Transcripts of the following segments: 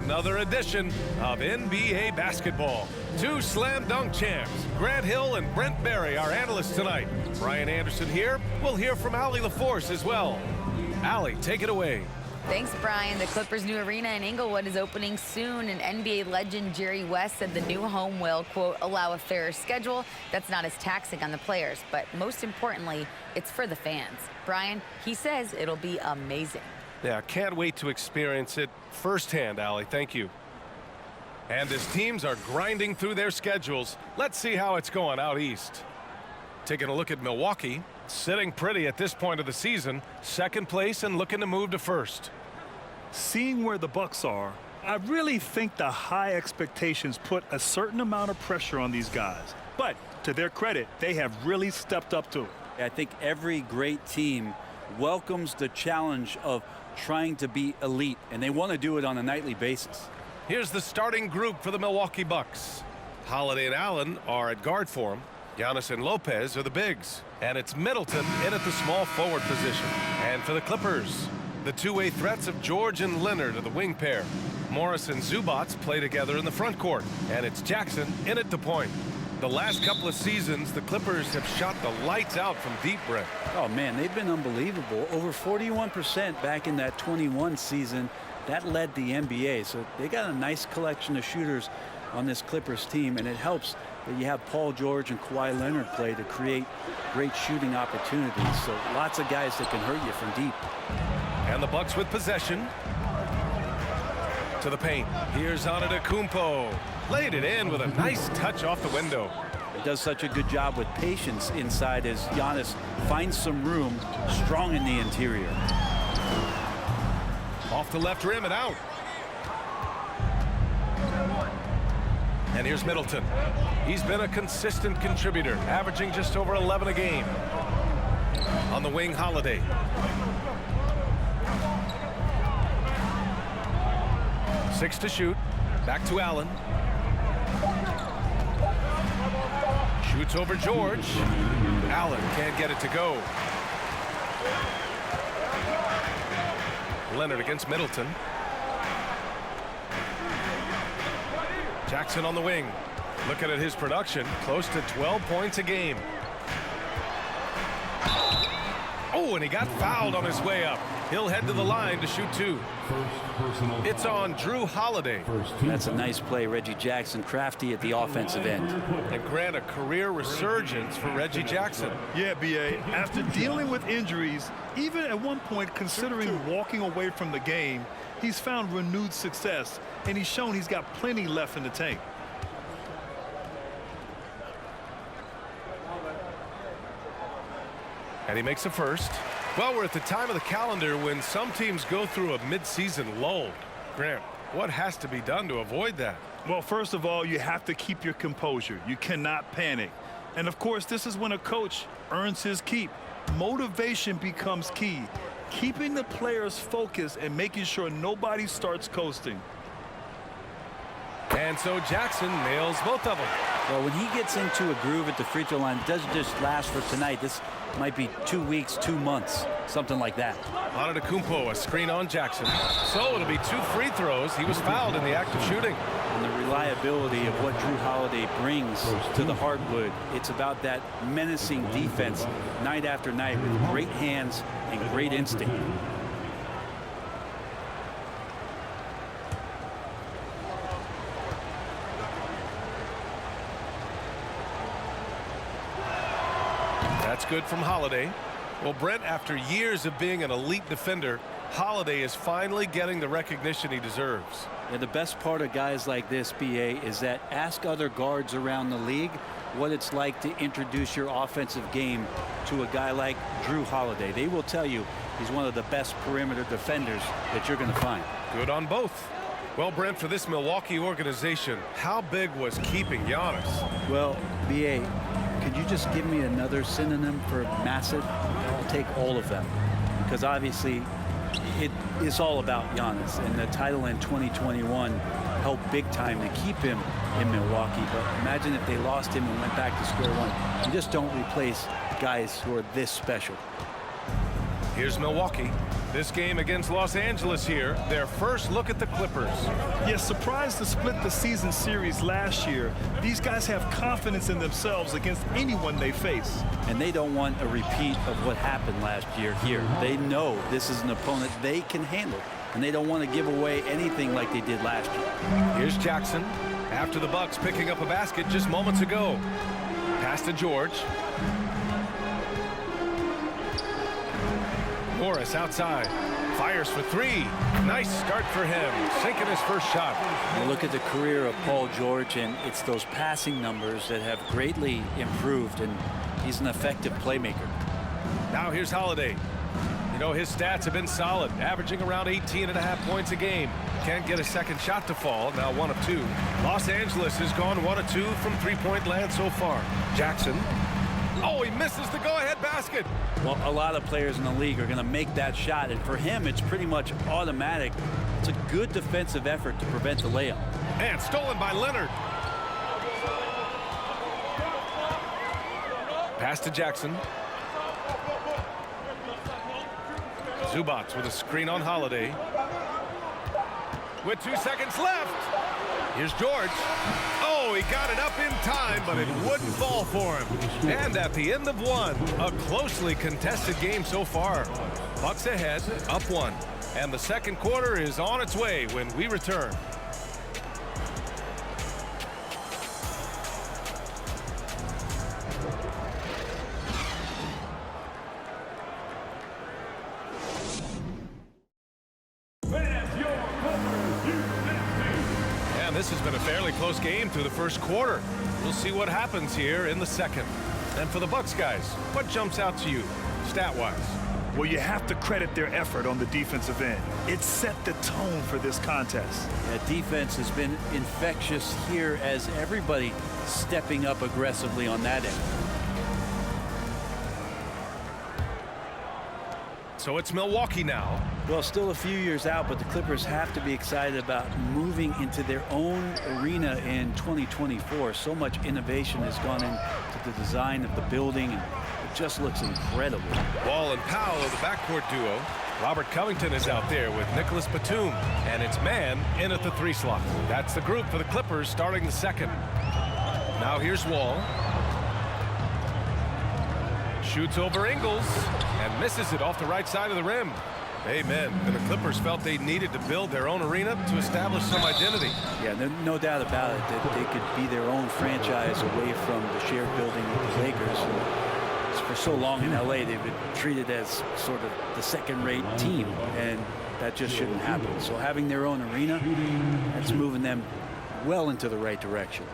another edition of NBA basketball. Two slam dunk champs, Grant Hill and Brent Barry, our analysts tonight. Brian Anderson here. We'll hear from Allie LaForce as well. Allie, take it away. Thanks, Brian. The Clippers' new arena in Inglewood is opening soon, and NBA legend Jerry West said the new home will, quote, allow a fairer schedule that's not as taxing on the players. But most importantly, it's for the fans. Brian, he says it'll be amazing. Yeah, can't wait to experience it firsthand, Allie. Thank you. And as teams are grinding through their schedules, let's see how it's going out east. Taking a look at Milwaukee, sitting pretty at this point of the season, second place and looking to move to first. Seeing where the Bucks are, I really think the high expectations put a certain amount of pressure on these guys. But to their credit, they have really stepped up to it. I think every great team welcomes the challenge of trying to be elite, and they want to do it on a nightly basis. Here's the starting group for the Milwaukee Bucks. Holiday and Allen are at guard for him. Giannis and Lopez are the bigs. And it's Middleton in at the small forward position. And for the Clippers, the two-way threats of George and Leonard are the wing pair. Morris and Zubats play together in the front court. And it's Jackson in at the point. The last couple of seasons, the Clippers have shot the lights out from deep, Brent. Oh, man, they've been unbelievable. Over 41% back in that 21 season. That led the NBA. So they got a nice collection of shooters on this Clippers team, and it helps that you have Paul George and Kawhi Leonard play to create great shooting opportunities. So lots of guys that can hurt you from deep. And the Bucks with possession. To the paint. Here's Antetokounmpo. Laid it in with a nice touch off the window. He does such a good job with patience inside as Giannis finds some room, strong in the interior. Off the left rim and out. And here's Middleton. He's been a consistent contributor, averaging just over 11 a game. On the wing, Holiday. Six to shoot. Back to Allen. Shoots over George. Allen can't get it to go. Leonard against Middleton. Jackson on the wing. Looking at his production, close to 12 points a game. Oh, and he got fouled on his way up. He'll head to the line to shoot two. It's on Drew Holiday. That's a nice play. Reggie Jackson crafty at the offensive end. And Grant, a career resurgence for Reggie Jackson. Yeah, B.A., after dealing with injuries, even at one point considering walking away from the game, he's found renewed success, and he's shown he's got plenty left in the tank. And he makes a first. Well, we're at the time of the calendar when some teams go through a midseason lull. Grant, what has to be done to avoid that? Well, first of all, you have to keep your composure. You cannot panic. And, of course, this is when a coach earns his keep. Motivation becomes key. Keeping the players focused and making sure nobody starts coasting. And so Jackson nails both of them. Well, when he gets into a groove at the free throw line, it doesn't just last for tonight. This might be 2 weeks, 2 months, something like that. Antetokounmpo, a screen on Jackson. So it'll be 2 free throws. He was fouled in the act of shooting. And the reliability of what Drew Holiday brings to the hardwood, it's about that menacing defense night after night with great hands and great instinct. That's good from Holiday. Well, Brent, after years of being an elite defender, Holiday is finally getting the recognition he deserves. And the best part of guys like this, B.A., is that ask other guards around the league what it's like to introduce your offensive game to a guy like Drew Holiday. They will tell you he's one of the best perimeter defenders that you're going to find. Good on both. Well, Brent, for this Milwaukee organization, how big was keeping Giannis? Well, B.A., could you just give me another synonym for massive? I'll take all of them. Because obviously, it's all about Giannis. And the title in 2021 helped big time to keep him in Milwaukee. But imagine if they lost him and went back to square one. You just don't replace guys who are this special. Here's Milwaukee. This game against Los Angeles here. Their first look at the Clippers. Yes, surprised to split the season series last year. These guys have confidence in themselves against anyone they face. And they don't want a repeat of what happened last year here. They know this is an opponent they can handle, and they don't want to give away anything like they did last year. Here's Jackson after the Bucks picking up a basket just moments ago. Pass to George. Morris outside. Fires for three. Nice start for him. Sinking his first shot. You look at the career of Paul George, and it's those passing numbers that have greatly improved, and he's an effective playmaker. Now here's Holiday. You know, his stats have been solid, averaging around 18.5 points a game. Can't get a second shot to fall. Now 1 of 2. Los Angeles has gone 1 of 2 from three-point land so far. Jackson. Oh, he misses the go-ahead basket. Well, a lot of players in the league are going to make that shot, and for him, it's pretty much automatic. It's a good defensive effort to prevent the layup. And stolen by Leonard. Pass to Jackson. Zubac with a screen on Holiday. With 2 seconds left. Here's George. Oh, he got it up in time, but it wouldn't fall for him. And at the end of 1, a closely contested game so far. Bucks ahead, up 1. And the second quarter is on its way when we return. This has been a fairly close game through the first quarter. We'll see what happens here in the second. And for the Bucks guys, what jumps out to you, stat-wise? Well, you have to credit their effort on the defensive end. It set the tone for this contest. That defense has been infectious here as everybody stepping up aggressively on that end. So it's Milwaukee now. Well, still a few years out, but the Clippers have to be excited about moving into their own arena in 2024. So much innovation has gone into the design of the building, and it just looks incredible. Wall and Powell are the backcourt duo. Robert Covington is out there with Nicholas Batum, and it's man in at the 3 slot. That's the group for the Clippers starting the second. Now here's Wall. Shoots over Ingles and misses it off the right side of the rim. Amen. And the Clippers felt they needed to build their own arena to establish some identity. Yeah, no doubt about it that they could be their own franchise away from the shared building with the Lakers. And for so long in LA, they've been treated as sort of the second-rate team, and that just shouldn't happen. So having their own arena, that's moving them well into the right direction.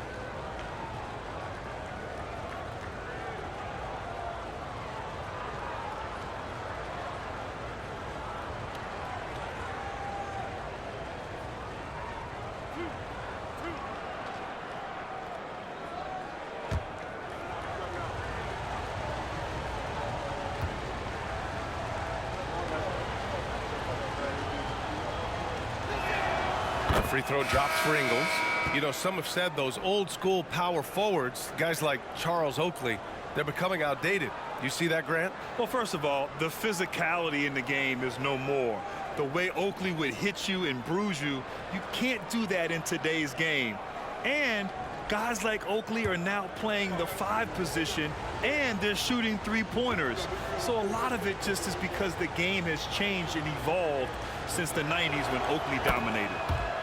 Free throw drops for Ingles. You know, some have said those old school power forwards, guys like Charles Oakley, they're becoming outdated. You see that, Grant? Well, first of all, the physicality in the game is no more. The way Oakley would hit you and bruise you, you can't do that in today's game. And guys like Oakley are now playing the 5 position, and they're shooting 3-pointers. So a lot of it just is because the game has changed and evolved since the 90s when Oakley dominated.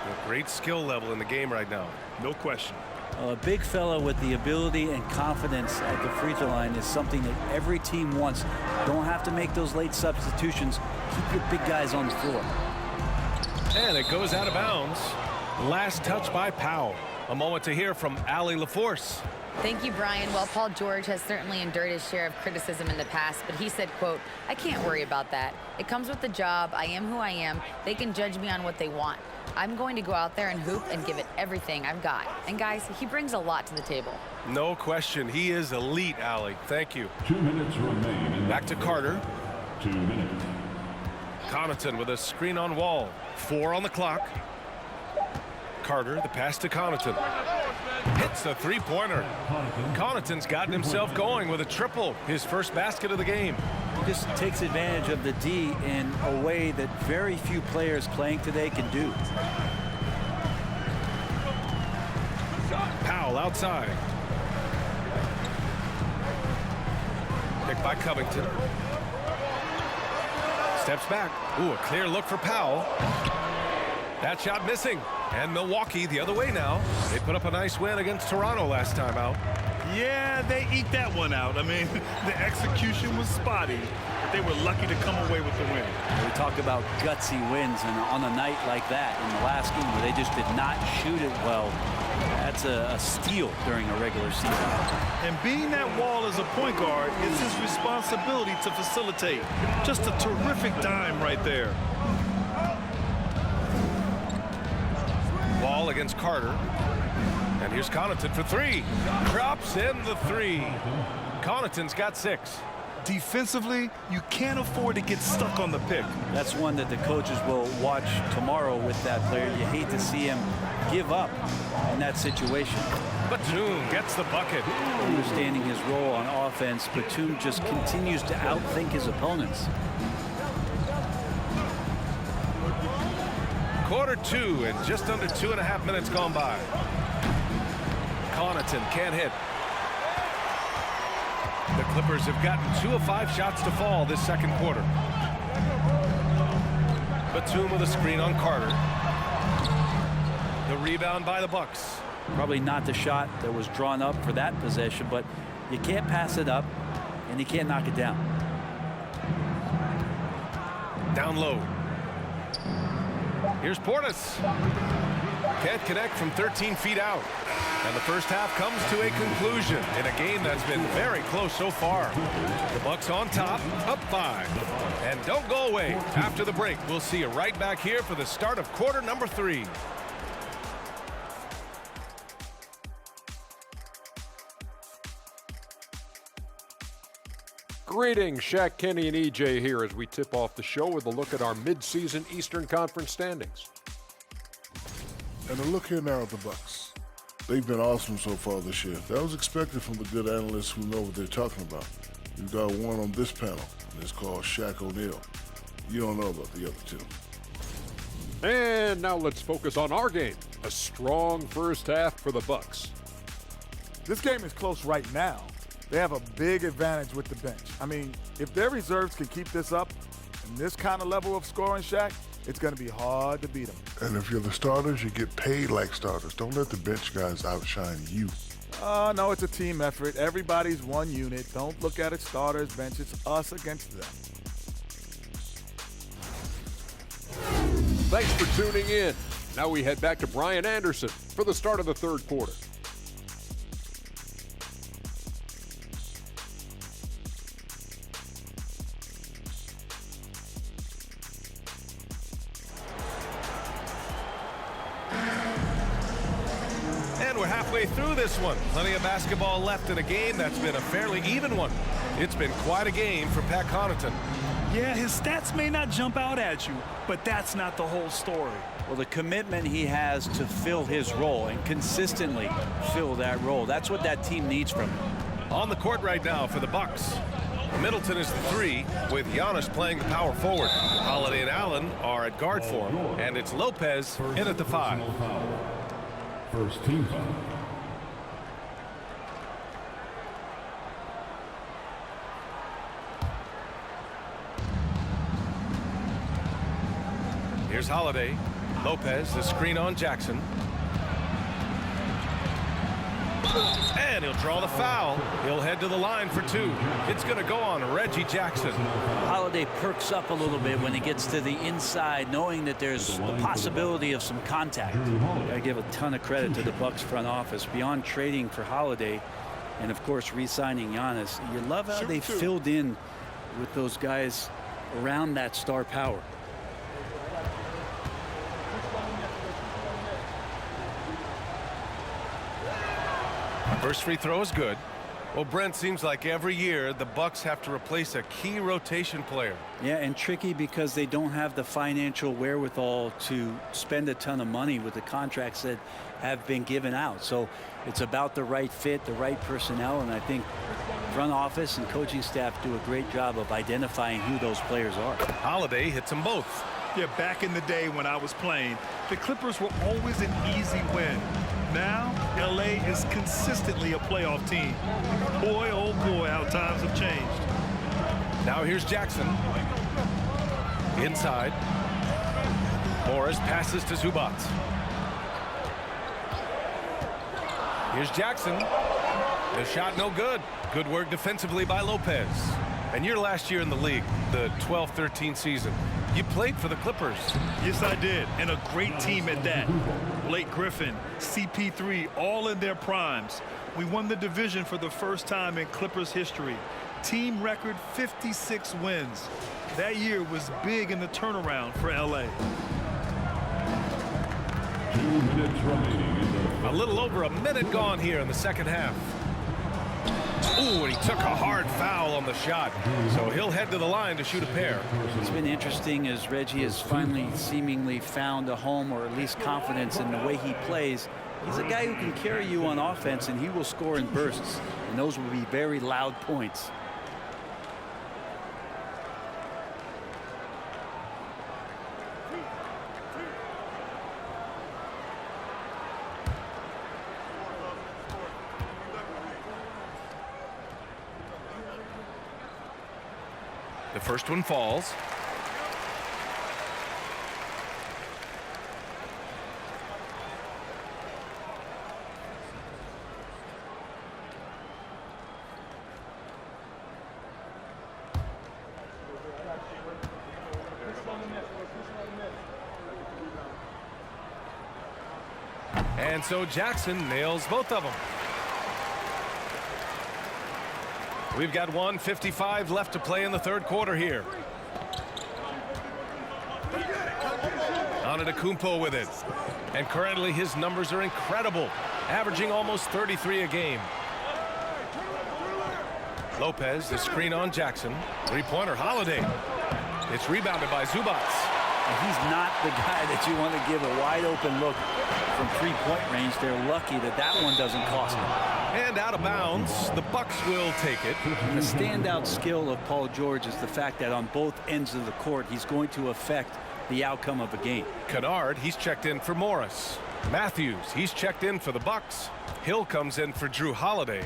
A great skill level in the game right now. No question. A big fella with the ability and confidence at the free throw line is something that every team wants. Don't have to make those late substitutions. Keep your big guys on the floor. And it goes out of bounds. Last touch by Powell. A moment to hear from Allie LaForce. Thank you, Brian. Well, Paul George has certainly endured his share of criticism in the past, but he said, quote, "I can't worry about that. It comes with the job. I am who I am. They can judge me on what they want. I'm going to go out there and hoop and give it everything I've got." And guys, he brings a lot to the table. No question. He is elite, Allie. Thank you. 2 minutes remain. Back to Carter. 2 minutes. Connaughton with a screen on Wall. 4 on the clock. Carter, the pass to Connaughton. Hits the 3-pointer. Connaughton's gotten himself going with a triple, his first basket of the game. just takes advantage of the D in a way that very few players playing today can do. Powell outside. Picked by Covington. Steps back. Ooh, a clear look for Powell. That shot missing. And Milwaukee the other way now. They put up a nice win against Toronto last time out. Yeah, they eke that one out. I mean, the execution was spotty, but they were lucky to come away with the win. We talk about gutsy wins, and on a night like that in the last game where they just did not shoot it well, that's a steal during a regular season. And being that wall as a point guard is his responsibility to facilitate. Just a terrific dime right there. Ball against Carter. And here's Connaughton for three. Drops in the three. Connaughton's got 6. Defensively, you can't afford to get stuck on the pick. That's one that the coaches will watch tomorrow with that player. You hate to see him give up in that situation. Batum gets the bucket. Understanding his role on offense, Batum just continues to outthink his opponents. Quarter 2 and just under 2.5 minutes gone by. Connaughton can't hit. The Clippers have gotten 2 of 5 shots to fall this second quarter. Batum with a screen on Carter. The rebound by the Bucks. Probably not the shot that was drawn up for that possession, but you can't pass it up and you can't knock it down. Down low. Here's Portis. Can't connect from 13 feet out. And the first half comes to a conclusion in a game that's been very close so far. The Bucks on top, up 5. And don't go away. After the break, we'll see you right back here for the start of quarter number 3. Greetings, Shaq, Kenny, and EJ here as we tip off the show with a look at our midseason Eastern Conference standings. And a look here now at the Bucks. They've been awesome so far this year. That was expected from the good analysts who know what they're talking about. We've got one on this panel, and it's called Shaq O'Neal. You don't know about the other two. And now let's focus on our game. A strong first half for the Bucks. This game is close right now. They have a big advantage with the bench. I mean, if their reserves can keep this up and this kind of level of scoring, Shaq, it's going to be hard to beat them. And if you're the starters, you get paid like starters. Don't let the bench guys outshine you. No, it's a team effort. Everybody's one unit. Don't look at it starters, bench. It's us against them. Thanks for tuning in. Now we head back to Brian Anderson for the start of the third quarter. And we're halfway through this one. Plenty of basketball left in a game that's been a fairly even one. It's been quite a game for Pat Connaughton. Yeah, his stats may not jump out at you, but that's not the whole story. Well, the commitment he has to fill his role and consistently fill that role, that's what that team needs from him. On the court right now for the Bucks. Middleton is the 3, with Giannis playing the power forward. Holiday and Allen are at guard form, and it's Lopez in at the 5. First team foul. Here's Holiday. Lopez, the screen on Jackson. And he'll draw the foul. He'll head to the line for 2. It's going to go on Reggie Jackson. Holiday perks up a little bit when he gets to the inside, knowing that there's the possibility of some contact. I give a ton of credit to the Bucks front office. Beyond trading for Holiday and, of course, re-signing Giannis, you love how they filled in with those guys around that star power. First free throw is good. Well, Brent, seems like every year the Bucks have to replace a key rotation player. Yeah, and tricky because they don't have the financial wherewithal to spend a ton of money with the contracts that have been given out. So it's about the right fit, the right personnel, and I think front office and coaching staff do a great job of identifying who those players are. Holiday hits them both. Yeah, back in the day when I was playing, the Clippers were always an easy win. Now, LA is consistently a playoff team. Boy, oh boy, how times have changed. Now here's Jackson. Inside. Morris passes to Zubac. Here's Jackson. The shot no good. Good work defensively by Lopez. And your last year in the league, the 12-13 season, you played for the Clippers. Yes, I did, and a great team at that. Blake Griffin, CP3, all in their primes. We won the division for the first time in Clippers history. Team record 56 wins. That year was big in the turnaround for LA. 2 minutes remaining in the A little over a minute gone here in the second half. Ooh, and he took a hard foul on the shot. So he'll head to the line to shoot a pair. It's been interesting as Reggie has finally seemingly found a home, or at least confidence in the way he plays. He's a guy who can carry you on offense, and he will score in bursts. And those will be very loud points. The first one falls. And so Jackson nails both of them. We've got 1:55 left to play in the third quarter here. Antetokounmpo with it. And currently his numbers are incredible, averaging almost 33 a game. Lopez, the screen on Jackson. Three-pointer, Holiday. It's rebounded by Zubac. And he's not the guy that you want to give a wide open look from three-point range. They're lucky that that one doesn't cost them. And out of bounds, the Bucks will take it. The standout skill of Paul George is the fact that on both ends of the court, he's going to affect the outcome of a game. Kennard, he's checked in for Morris. Matthews, he's checked in for the Bucks. Hill comes in for Drew Holiday.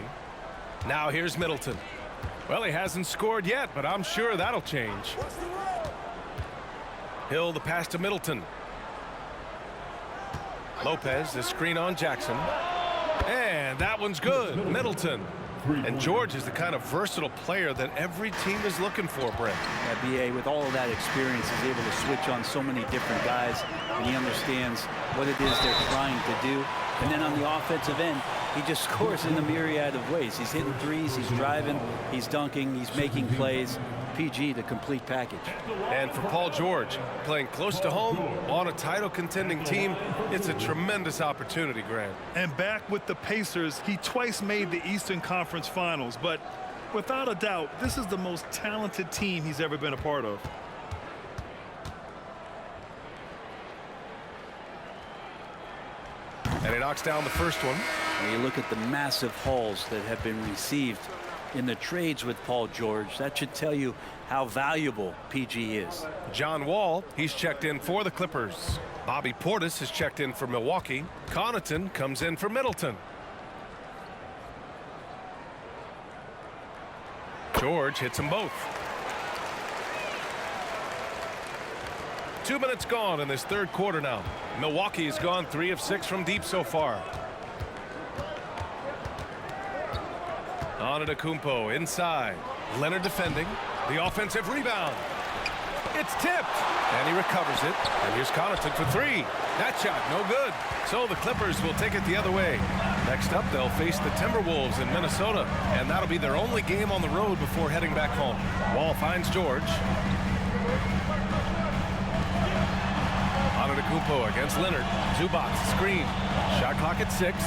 Now here's Middleton. Well, he hasn't scored yet, but I'm sure that'll change. Hill, the pass to Middleton. Lopez, the screen on Jackson. And that one's good. Middleton. And George is the kind of versatile player that every team is looking for, Brent. Yeah, B.A., with all of that experience, is able to switch on so many different guys, and he understands what it is they're trying to do. And then on the offensive end, he just scores in a myriad of ways. He's hitting threes, he's driving, he's dunking, he's making plays. PG, the complete package. And for Paul George, playing close to home on a title contending team, it's a tremendous opportunity, Grant. And back with the Pacers, he twice made the Eastern Conference Finals, but without a doubt, this is the most talented team he's ever been a part of. And he knocks down the first one. When you look at the massive hauls that have been received in the trades with Paul George, that should tell you how valuable PG is. John Wall, he's checked in for the Clippers. Bobby Portis has checked in for Milwaukee. Connaughton comes in for Middleton. George hits them both. 2 minutes gone in this third quarter now. Milwaukee has gone 3 of 6 from deep so far. Antetokounmpo inside. Leonard defending. The offensive rebound. It's tipped. And he recovers it. And here's Connaughton for 3. That shot no good. So the Clippers will take it the other way. Next up, they'll face the Timberwolves in Minnesota. And that'll be their only game on the road before heading back home. Wall finds George. Antetokounmpo Antetokounmpo against Leonard. Zubac screen. Shot clock at 6.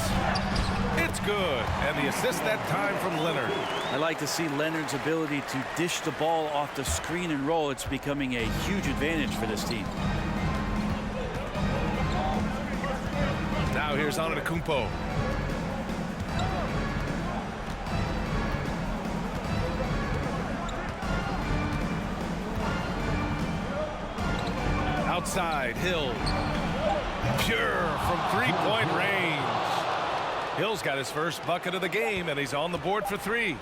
It's good. And the assist that time from Leonard. I like to see Leonard's ability to dish the ball off the screen and roll. It's becoming a huge advantage for this team. Now here's Antetokounmpo. Outside, Hill. Pure from three-point range. Hill's got his first bucket of the game, and he's on the board for 3.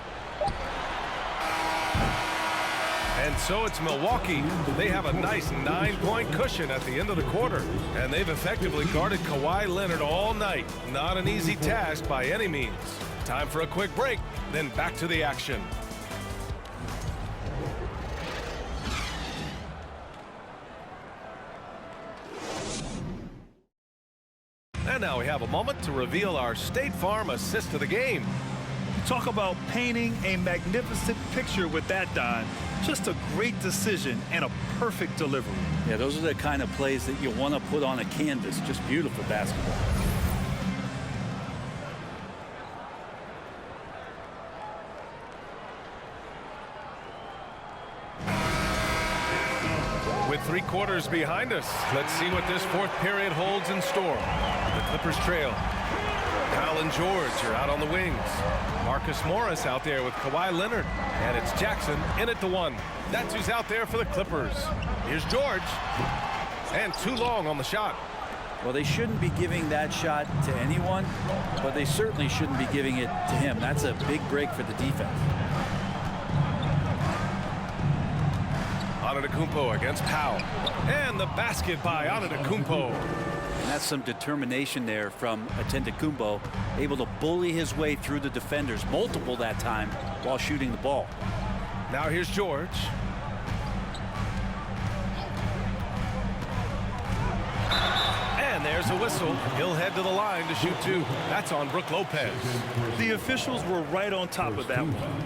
And so it's Milwaukee. They have a nice 9-point cushion at the end of the quarter. And they've effectively guarded Kawhi Leonard all night. Not an easy task by any means. Time for a quick break, then back to the action. And now we have a moment to reveal our State Farm assist of the game. Talk about painting a magnificent picture with that, Don. Just a great decision and a perfect delivery. Yeah, those are the kind of plays that you want to put on a canvas. Just beautiful basketball. With 3 quarters behind us, let's see what this 4th period holds in store. The Clippers trail. Powell and George are out on the wings. Marcus Morris out there with Kawhi Leonard. And it's Jackson in at the 1. That's who's out there for the Clippers. Here's George. And too long on the shot. Well, they shouldn't be giving that shot to anyone, but they certainly shouldn't be giving it to him. That's a big break for the defense. Antetokounmpo against Powell. And the basket by Antetokounmpo. And that's some determination there from Antetokounmpo, able to bully his way through the defenders, multiple that time, while shooting the ball. Now here's George. And there's a whistle. He'll head to the line to shoot 2. That's on Brook Lopez. The officials were right on top of that one.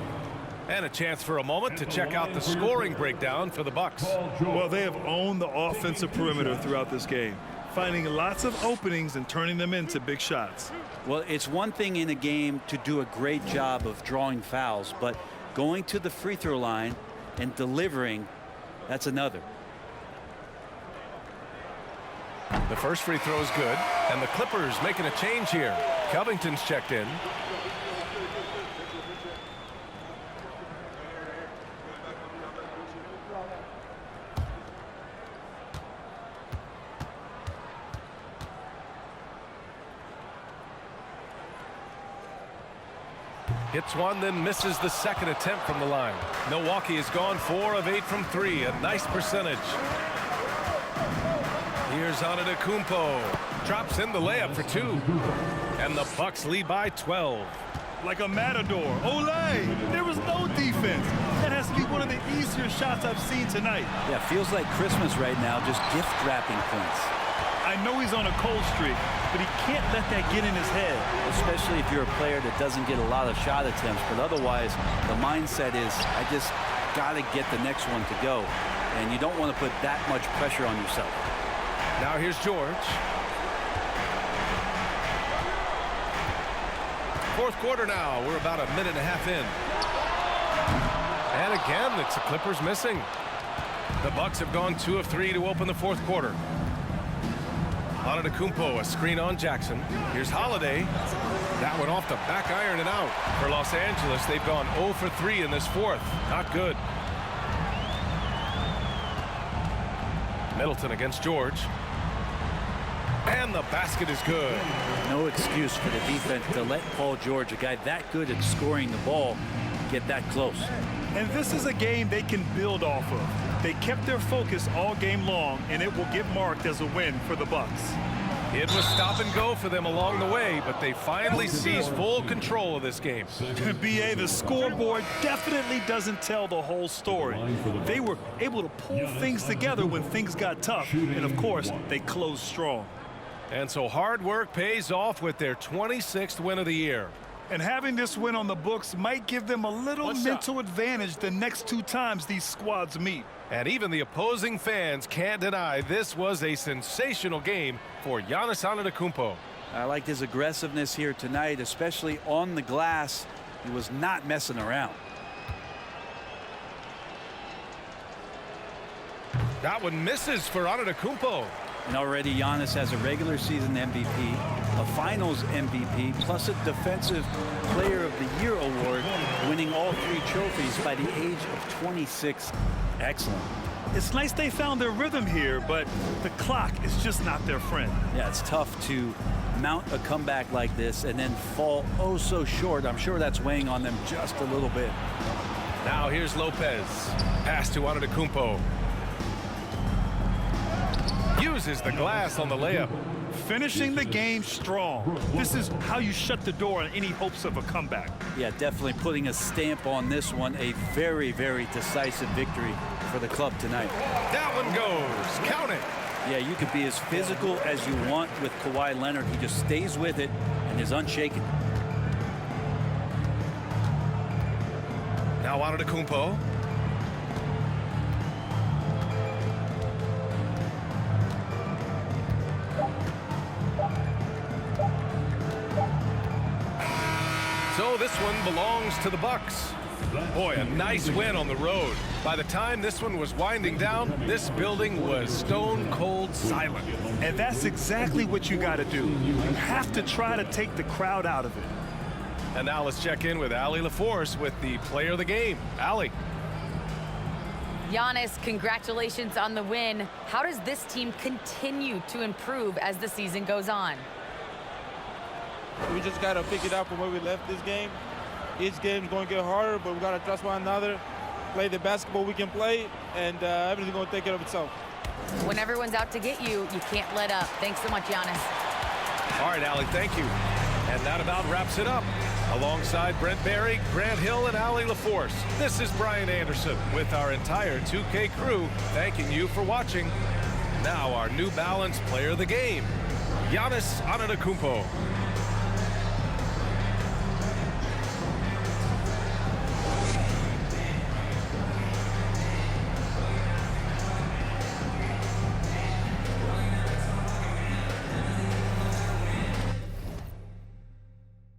And a chance for a moment to check out the scoring breakdown for the Bucks. Well, they have owned the offensive perimeter throughout this game, finding lots of openings and turning them into big shots. Well, it's one thing in a game to do a great job of drawing fouls, but going to the free throw line and delivering, that's another. The first free throw is good, and the Clippers making a change here. Covington's checked in. Hits one, then misses the second attempt from the line. Milwaukee has gone 4 of 8 from 3, a nice percentage. Here's Antetokounmpo. Drops in the layup for 2. And the Bucks lead by 12. Like a matador. Olay! There was no defense. That has to be one of the easier shots I've seen tonight. Yeah, feels like Christmas right now, just gift wrapping points. I know he's on a cold streak, but he can't let that get in his head. Especially if you're a player that doesn't get a lot of shot attempts, but otherwise the mindset is, I just got to get the next one to go. And you don't want to put that much pressure on yourself. Now here's George. 4th quarter now. We're about a minute and a half in. And again, it's the Clippers missing. The Bucks have gone 2 of 3 to open the 4th quarter. Antetokounmpo, a screen on Jackson. Here's Holiday. That one off the back iron and out. For Los Angeles, they've gone 0 for 3 in this 4th. Not good. Middleton against George. And the basket is good. No excuse for the defense to let Paul George, a guy that good at scoring the ball, get that close. And this is a game they can build off of. They kept their focus all game long, and it will get marked as a win for the Bucks. It was stop and go for them along the way, but they finally seized full control of this game. BA, the scoreboard definitely doesn't tell the whole story. They were able to pull things together when things got tough, and of course, they closed strong. And so hard work pays off with their 26th win of the year. And having this win on the books might give them a little mental advantage the next 2 times these squads meet. And even the opposing fans can't deny this was a sensational game for Giannis Antetokounmpo. I liked his aggressiveness here tonight, especially on the glass. He was not messing around. That one misses for Antetokounmpo. And already Giannis has a regular season MVP, a finals MVP, plus a defensive player of the year award, winning all 3 trophies by the age of 26. Excellent. It's nice they found their rhythm here, but the clock is just not their friend. Yeah, it's tough to mount a comeback like this and then fall oh so short. I'm sure that's weighing on them just a little bit. Now here's Lopez. Pass to Antetokounmpo. Uses the glass on the layup. Finishing the game strong. This is how you shut the door on any hopes of a comeback. Yeah, definitely putting a stamp on this one. A very, very decisive victory for the club tonight. That one goes. Count it. Yeah, you could be as physical as you want with Kawhi Leonard. He just stays with it and is unshaken. Now Antetokounmpo. So this one belongs to the Bucks. Boy, a nice win on the road. By the time this one was winding down, this building was stone cold silent. And that's exactly what you got to do. You have to try to take the crowd out of it. And now let's check in with Allie LaForce with the player of the game. Allie. Giannis, congratulations on the win. How does this team continue to improve as the season goes on? We just got to pick it up from where we left this game. Each game's going to get harder, but we got to trust one another, play the basketball we can play, and everything's going to take care of itself. When everyone's out to get you, you can't let up. Thanks so much, Giannis. All right, Allie, thank you. And that about wraps it up. Alongside Brent Barry, Grant Hill, and Allie LaForce, this is Brian Anderson with our entire 2K crew thanking you for watching. Now our New Balance player of the game, Giannis Antetokounmpo.